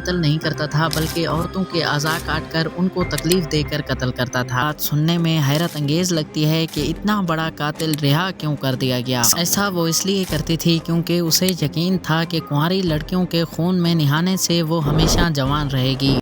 قتل نہیں کرتا تھا بلکہ عورتوں کے اعضاء کاٹ کر ان کو تکلیف دے کر قتل کرتا تھا۔ بات سننے میں حیرت انگیز لگتی ہے کہ اتنا بڑا قاتل رہا کیوں کر دیا گیا۔ ایسا وہ اس لیے کرتی تھی کیونکہ اسے یقین تھا کہ کنواری لڑکیوں کے خون میں نہانے سے وہ ہمیشہ جوان رہے گی۔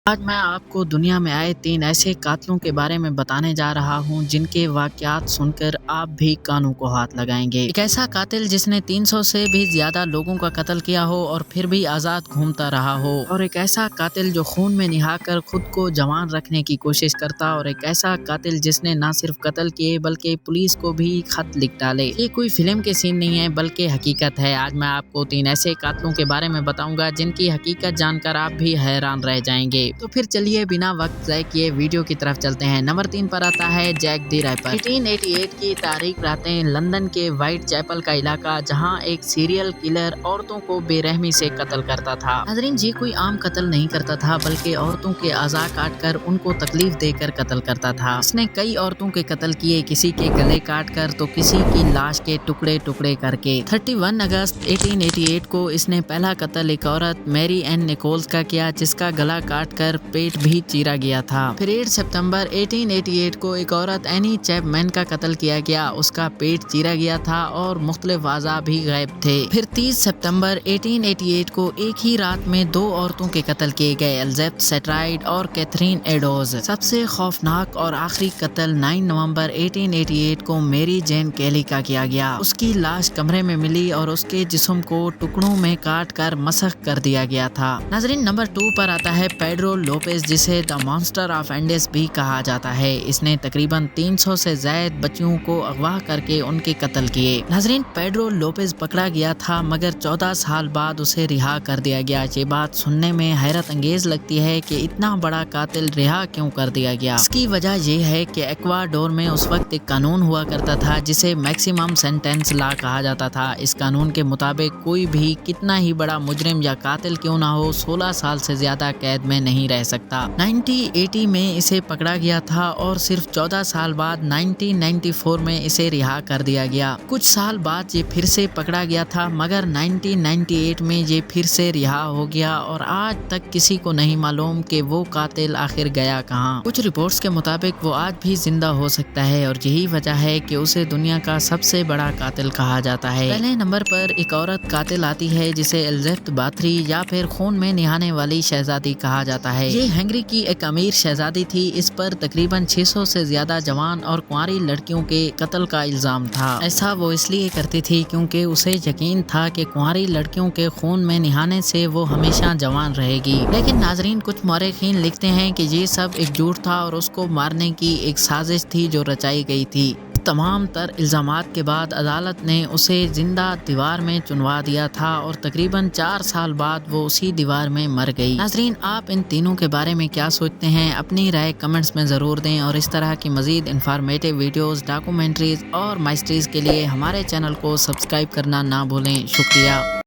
آج میں آپ کو دنیا میں آئے 3 ایسے قاتلوں کے بارے میں بتانے جا رہا ہوں جن کے واقعات سن کر آپ بھی کانوں کو ہاتھ لگائیں گے۔ ایک ایسا قاتل جس نے 300 سے بھی زیادہ لوگوں کا قتل کیا ہو اور پھر بھی آزاد گھومتا رہا ہو، اور ایک ایسا قاتل جو خون میں نہا کر خود کو جوان رکھنے کی کوشش کرتا، اور ایک ایسا قاتل جس نے نہ صرف قتل کیے بلکہ پولیس کو بھی خط لکھ ڈالے۔ یہ کوئی فلم کے سین نہیں ہے بلکہ حقیقت ہے۔ آج میں آپ کو 3 ایسے قاتلوں کے بارے میں بتاؤں گا جن کی حقیقت جان کر آپ بھی حیران رہ جائیں گے۔ تو پھر چلیے بنا وقت ضائع کیے ویڈیو کی طرف چلتے ہیں۔ نمبر 3 پر آتا ہے جیک دی ریپر۔ 1888 کی تاریخ راتیں لندن کے وائٹ چیپل کا علاقہ، جہاں ایک سیریل کلر عورتوں کو بے رحمی سے قتل کرتا تھا۔ ناظرین، یہ کوئی عام قتل نہیں کرتا تھا بلکہ عورتوں کے اعضاء کاٹ کر ان کو تکلیف دے کر قتل کرتا تھا۔ اس نے کئی عورتوں کے قتل کیے، کسی کے گلے کاٹ کر تو کسی کی لاش کے ٹکڑے ٹکڑے کر کے۔ 31 اگست 1888 کو اس نے پہلا قتل ایک عورت میری این نیکولز کا کیا، جس کا گلا کاٹ کر پیٹ بھی چیرا گیا تھا۔ پھر 8 ستمبر 1888 کو ایک عورت اینی چیپ مین کا قتل کیا گیا، اس کا پیٹ چیرا گیا تھا اور مختلف اعضاء بھی غائب تھے۔ پھر 30 ستمبر 1888 کو ایک ہی رات میں 2 عورتوں کے قتل کیے گئے، الزبتھ سٹرائیڈ اور کیتھرین ایڈوز۔ سب سے خوفناک اور آخری قتل 9 نومبر 1888 کو میری جین کیلی کا کیا گیا۔ اس کی لاش کمرے میں ملی اور اس کے جسم کو ٹکڑوں میں کاٹ کر مسخ کر دیا گیا تھا۔ ناظرین، نمبر 2 پر آتا ہے پیڈرو لوپیز، جسے دا مانسٹر آف اینڈیز بھی کہا جاتا ہے۔ اس نے تقریباً 300 سے زائد بچیوں کو اغوا کر کے ان کے قتل کیے۔ ناظرین، پیڈرو لوپیز پکڑا گیا تھا مگر 14 سال بعد اسے رہا کر دیا گیا۔ یہ بات سننے میں حیرت انگیز لگتی ہے کہ اتنا بڑا قاتل رہا کیوں کر دیا گیا۔ اس کی وجہ یہ ہے کہ ایکواڈور میں اس وقت ایک قانون ہوا کرتا تھا جسے میکسیمم سینٹینس لا کہا جاتا تھا۔ اس قانون کے مطابق کوئی بھی کتنا ہی بڑا مجرم یا قاتل کیوں نہ ہو، 16 سال سے زیادہ قید میں نہیں رہ سکتا۔ 1980 میں اسے پکڑا گیا تھا اور صرف 14 سال بعد 1994 میں اسے رہا کر دیا گیا۔ کچھ سال بعد یہ پھر سے پکڑا گیا تھا مگر 1998 میں یہ پھر سے رہا ہو گیا، اور آج تک کسی کو نہیں معلوم کہ وہ قاتل آخر گیا کہاں۔ کچھ رپورٹس کے مطابق وہ آج بھی زندہ ہو سکتا ہے، اور یہی وجہ ہے کہ اسے دنیا کا سب سے بڑا قاتل کہا جاتا ہے۔ پہلے نمبر پر ایک عورت قاتل آتی ہے جسے الزبتھ باتھری یا پھر خون میں نہانے والی شہزادی کہا جاتا ہے۔ یہ ہنگری کی ایک امیر شہزادی تھی۔ اس پر تقریباً 600 سے زیادہ جوان اور کنواری لڑکیوں کے قتل کا الزام تھا۔ ایسا وہ اس لیے کرتی تھی کیونکہ اسے یقین تھا کہ کنواری لڑکیوں کے خون میں نہانے سے وہ ہمیشہ جوان رہے گی۔ لیکن ناظرین، کچھ مورخین لکھتے ہیں کہ یہ سب ایک جھوٹ تھا اور اس کو مارنے کی ایک سازش تھی جو رچائی گئی تھی۔ تمام تر الزامات کے بعد عدالت نے اسے زندہ دیوار میں چنوا دیا تھا اور تقریباً 4 سال بعد وہ اسی دیوار میں مر گئی۔ ناظرین، آپ ان تینوں کے بارے میں کیا سوچتے ہیں؟ اپنی رائے کمنٹس میں ضرور دیں، اور اس طرح کی مزید انفارمیٹیو ویڈیوز، ڈاکومنٹریز اور مائسٹریز کے لیے ہمارے چینل کو سبسکرائب کرنا نہ بھولیں۔ شکریہ۔